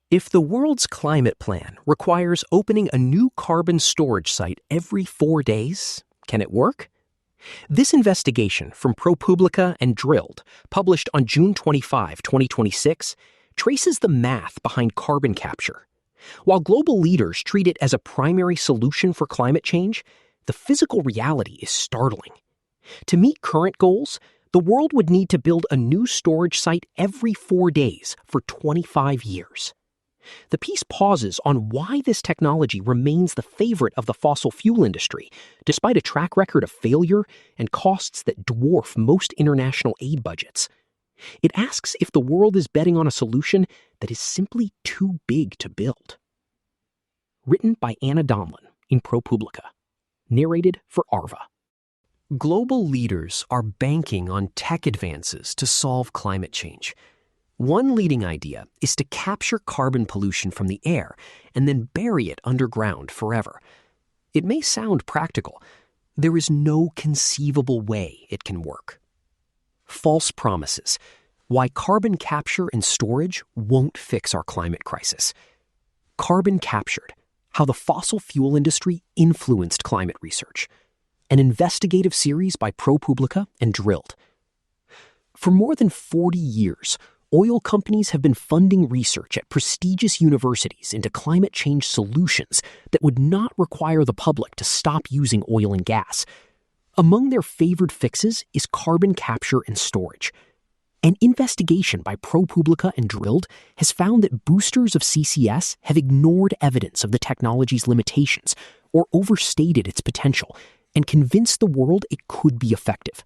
If the world's climate plan requires opening a new carbon storage site every 4 days, can it work? This investigation from ProPublica and Drilled, published on June 25, 2026, traces the math behind carbon capture. While global leaders treat it as a primary solution for climate change, the physical reality is startling. To meet current goals, the world would need to build a new storage site every 4 days for 25 years. The piece pauses on why this technology remains the favorite of the fossil fuel industry, despite a track record of failure and costs that dwarf most international aid budgets. It asks if the world is betting on a solution that is simply too big to build. Written by Anna Donlan in ProPublica. Narrated for Arva. Global leaders are banking on tech advances to solve climate change. One leading idea is to capture carbon pollution from the air and then bury it underground forever. It may sound practical. There is no conceivable way it can work. False promises. Why carbon capture and storage won't fix our climate crisis. Carbon captured. How the fossil fuel industry influenced climate research. An investigative series by ProPublica and Drilled. For more than 40 years, oil companies have been funding research at prestigious universities into climate change solutions that would not require the public to stop using oil and gas. Among their favored fixes is carbon capture and storage. An investigation by ProPublica and Drilled has found that boosters of CCS have ignored evidence of the technology's limitations or overstated its potential and convinced the world it could be effective.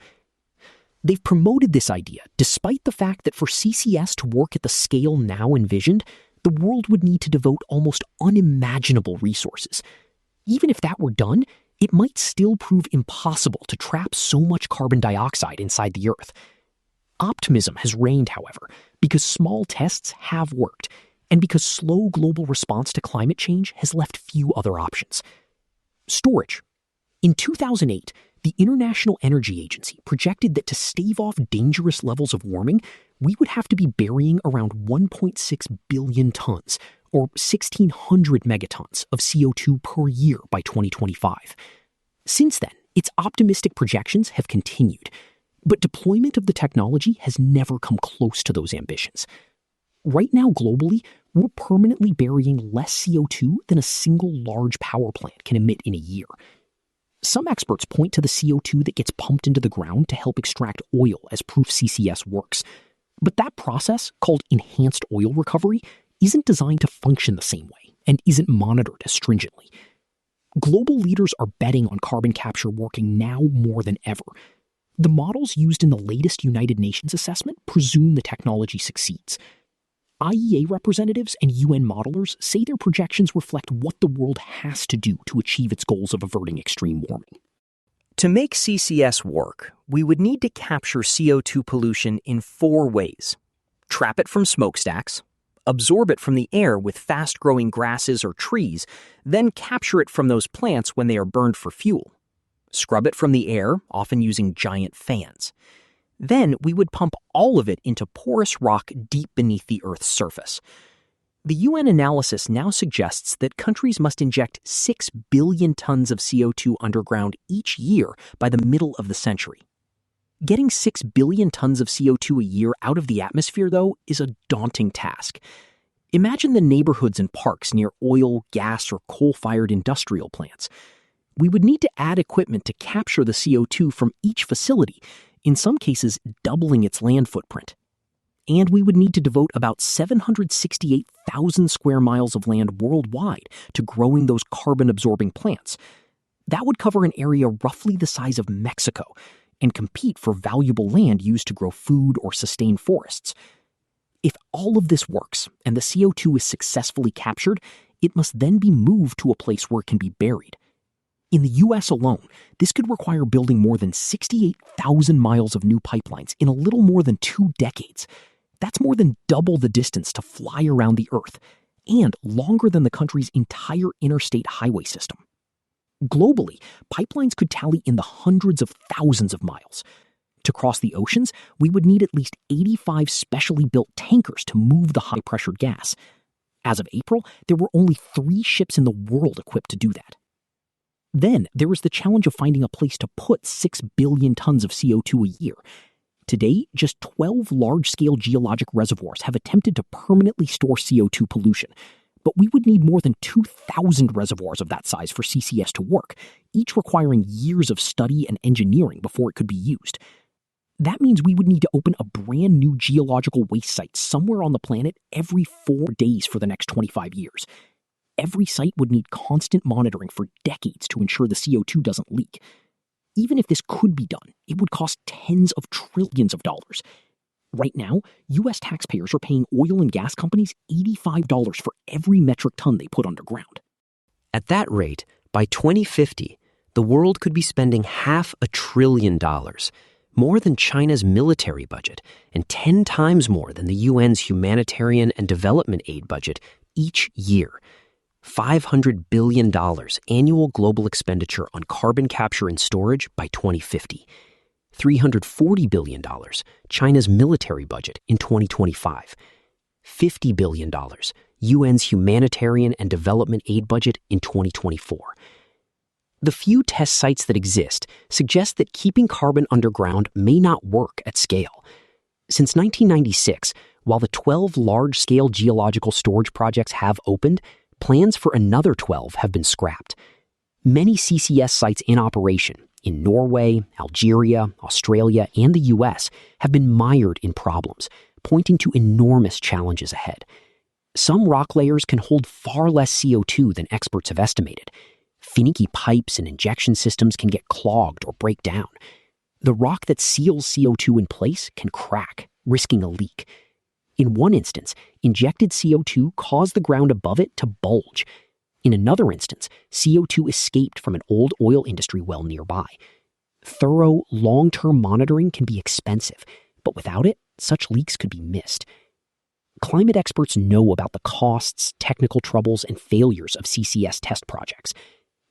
They've promoted this idea despite the fact that for CCS to work at the scale now envisioned, the world would need to devote almost unimaginable resources. Even if that were done, it might still prove impossible to trap so much carbon dioxide inside the Earth. Optimism has reigned, however, because small tests have worked, and because slow global response to climate change has left few other options. Storage. In 2008, the International Energy Agency projected that to stave off dangerous levels of warming, we would have to be burying around 1.6 billion tons, or 1,600 megatons, of CO2 per year by 2025. Since then, its optimistic projections have continued, but deployment of the technology has never come close to those ambitions. Right now, globally, we're permanently burying less CO2 than a single large power plant can emit in a year. Some experts point to the CO2 that gets pumped into the ground to help extract oil as proof CCS works. But that process, called enhanced oil recovery, isn't designed to function the same way and isn't monitored as stringently. Global leaders are betting on carbon capture working now more than ever. The models used in the latest United Nations assessment presume the technology succeeds. IEA representatives and UN modelers say their projections reflect what the world has to do to achieve its goals of averting extreme warming. To make CCS work, we would need to capture CO2 pollution in 4 ways. Trap it from smokestacks, absorb it from the air with fast-growing grasses or trees, then capture it from those plants when they are burned for fuel. Scrub it from the air, often using giant fans. Then we would pump all of it into porous rock deep beneath the Earth's surface. The UN analysis now suggests that countries must inject 6 billion tons of CO2 underground each year by the middle of the century. Getting 6 billion tons of CO2 a year out of the atmosphere, though, is a daunting task. Imagine the neighborhoods and parks near oil, gas, or coal-fired industrial plants. We would need to add equipment to capture the CO2 from each facility, in some cases doubling its land footprint. And we would need to devote about 768,000 square miles of land worldwide to growing those carbon-absorbing plants. That would cover an area roughly the size of Mexico and compete for valuable land used to grow food or sustain forests. If all of this works and the CO2 is successfully captured, it must then be moved to a place where it can be buried. In the U.S. alone, this could require building more than 68,000 miles of new pipelines in a little more than 2 decades. That's more than double the distance to fly around the Earth, and longer than the country's entire interstate highway system. Globally, pipelines could tally in the hundreds of thousands of miles. To cross the oceans, we would need at least 85 specially built tankers to move the high-pressured gas. As of April, there were only 3 ships in the world equipped to do that. Then there was the challenge of finding a place to put 6 billion tons of CO2 a year. Today, just 12 large-scale geologic reservoirs have attempted to permanently store CO2 pollution, but we would need more than 2,000 reservoirs of that size for CCS to work, each requiring years of study and engineering before it could be used. That means we would need to open a brand new geological waste site somewhere on the planet every 4 days for the next 25 years. Every site would need constant monitoring for decades to ensure the CO2 doesn't leak. Even if this could be done, it would cost tens of trillions of dollars. Right now, U.S. taxpayers are paying oil and gas companies $85 for every metric ton they put underground. At that rate, by 2050, the world could be spending $500 billion, more than China's military budget, and 10 times more than the UN's humanitarian and development aid budget each year. $500 billion annual global expenditure on carbon capture and storage by 2050. $340 billion, China's military budget in 2025. $50 billion, UN's humanitarian and development aid budget in 2024. The few test sites that exist suggest that keeping carbon underground may not work at scale. Since 1996, while the 12 large-scale geological storage projects have opened, plans for another 12 have been scrapped. Many CCS sites in operation in Norway, Algeria, Australia, and the US have been mired in problems, pointing to enormous challenges ahead. Some rock layers can hold far less CO2 than experts have estimated. Finicky pipes and injection systems can get clogged or break down. The rock that seals CO2 in place can crack, risking a leak. In one instance, injected CO2 caused the ground above it to bulge. In another instance, CO2 escaped from an old oil industry well nearby. Thorough, long-term monitoring can be expensive, but without it, such leaks could be missed. Climate experts know about the costs, technical troubles, and failures of CCS test projects.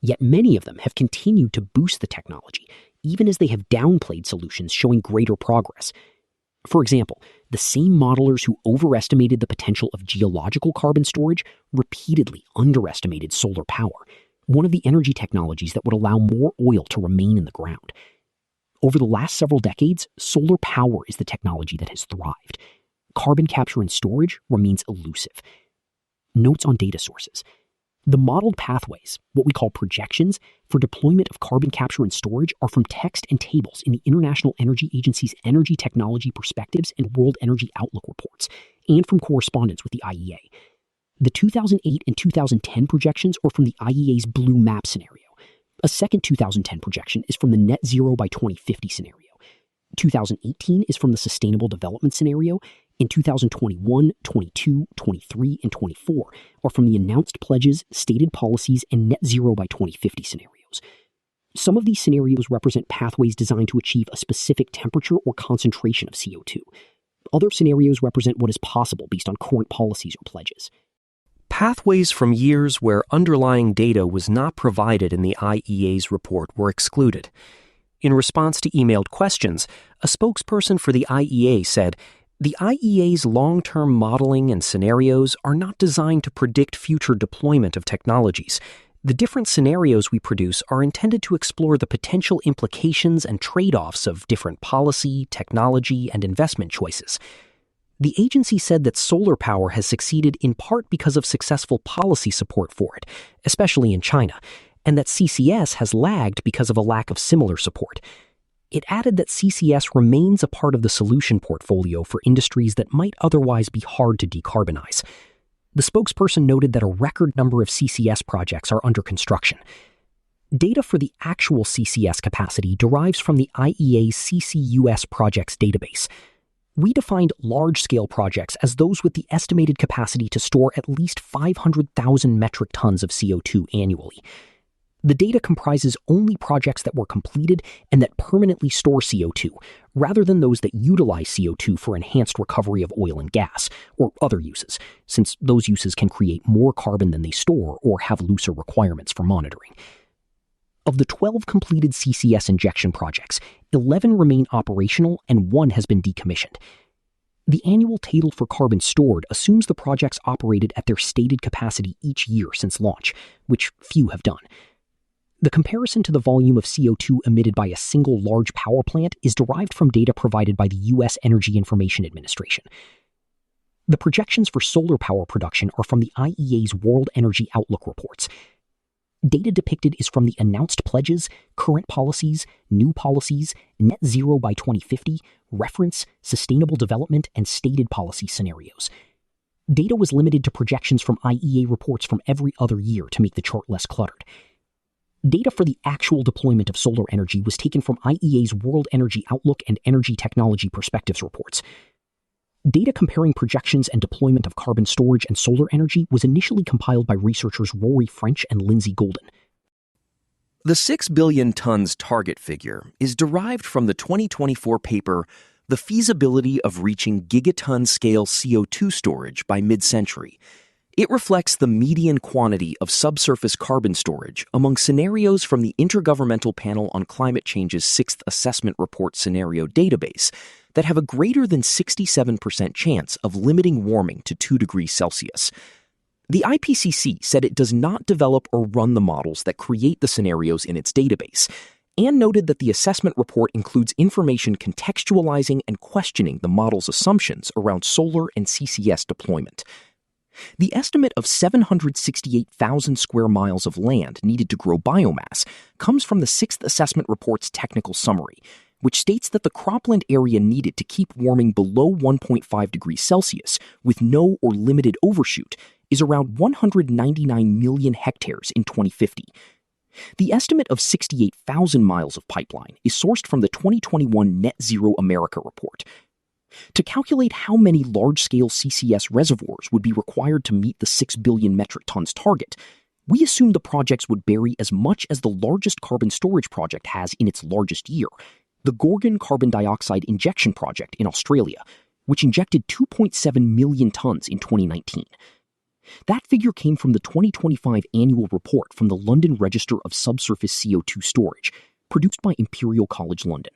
Yet many of them have continued to boost the technology, even as they have downplayed solutions showing greater progress. For example, the same modelers who overestimated the potential of geological carbon storage repeatedly underestimated solar power, one of the energy technologies that would allow more oil to remain in the ground. Over the last several decades, solar power is the technology that has thrived. Carbon capture and storage remains elusive. Notes on data sources. The modeled pathways, what we call projections, for deployment of carbon capture and storage are from text and tables in the International Energy Agency's Energy Technology Perspectives and World Energy Outlook reports, and from correspondence with the IEA. The 2008 and 2010 projections are from the IEA's Blue Map scenario. A second 2010 projection is from the Net Zero by 2050 scenario. 2018 is from the Sustainable Development scenario, and 2021, 22, 23, and 24 are from the announced pledges, stated policies, and net zero by 2050 scenarios. Some of these scenarios represent pathways designed to achieve a specific temperature or concentration of CO2. Other scenarios represent what is possible based on current policies or pledges. Pathways from years where underlying data was not provided in the IEA's report were excluded. In response to emailed questions, a spokesperson for the IEA said, "The IEA's long-term modeling and scenarios are not designed to predict future deployment of technologies. The different scenarios we produce are intended to explore the potential implications and trade-offs of different policy, technology, and investment choices." The agency said that solar power has succeeded in part because of successful policy support for it, especially in China, and that CCS has lagged because of a lack of similar support. It added that CCS remains a part of the solution portfolio for industries that might otherwise be hard to decarbonize. The spokesperson noted that a record number of CCS projects are under construction. Data for the actual CCS capacity derives from the IEA's CCUS projects database. We defined large-scale projects as those with the estimated capacity to store at least 500,000 metric tons of CO2 annually. The data comprises only projects that were completed and that permanently store CO2, rather than those that utilize CO2 for enhanced recovery of oil and gas, or other uses, since those uses can create more carbon than they store or have looser requirements for monitoring. Of the 12 completed CCS injection projects, 11 remain operational and 1 has been decommissioned. The annual table for carbon stored assumes the projects operated at their stated capacity each year since launch, which few have done. The comparison to the volume of CO2 emitted by a single large power plant is derived from data provided by the U.S. Energy Information Administration. The projections for solar power production are from the IEA's World Energy Outlook reports. Data depicted is from the announced pledges, current policies, new policies, net zero by 2050, reference, sustainable development, and stated policy scenarios. Data was limited to projections from IEA reports from every other year to make the chart less cluttered. Data for the actual deployment of solar energy was taken from IEA's World Energy Outlook and Energy Technology Perspectives reports. Data comparing projections and deployment of carbon storage and solar energy was initially compiled by researchers Rory French and Lindsay Golden. The 6 billion tons target figure is derived from the 2024 paper, The Feasibility of Reaching Gigaton-Scale CO2 Storage by Mid-Century. It reflects the median quantity of subsurface carbon storage among scenarios from the Intergovernmental Panel on Climate Change's 6th Assessment Report Scenario database that have a greater than 67% chance of limiting warming to 2 degrees Celsius. The IPCC said it does not develop or run the models that create the scenarios in its database, and noted that the assessment report includes information contextualizing and questioning the model's assumptions around solar and CCS deployment. The estimate of 768,000 square miles of land needed to grow biomass comes from the 6th Assessment Report's technical summary, which states that the cropland area needed to keep warming below 1.5 degrees Celsius with no or limited overshoot is around 199 million hectares in 2050. The estimate of 68,000 miles of pipeline is sourced from the 2021 Net Zero America report. To calculate how many large-scale CCS reservoirs would be required to meet the 6 billion metric tons target, we assume the projects would bury as much as the largest carbon storage project has in its largest year, the Gorgon Carbon Dioxide Injection Project in Australia, which injected 2.7 million tons in 2019. That figure came from the 2025 annual report from the London Register of Subsurface CO2 Storage, produced by Imperial College London.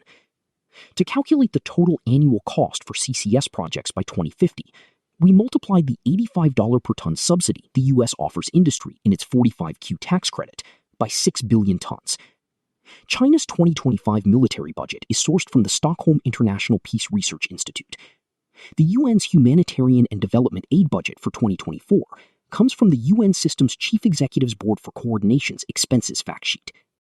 To calculate the total annual cost for CCS projects by 2050, we multiplied the $85 per ton subsidy the U.S. offers industry in its 45Q tax credit by 6 billion tons. China's 2025 military budget is sourced from the Stockholm International Peace Research Institute. The UN's Humanitarian and Development Aid budget for 2024 comes from the UN System's Chief Executive's Board for Coordination's expenses fact sheet.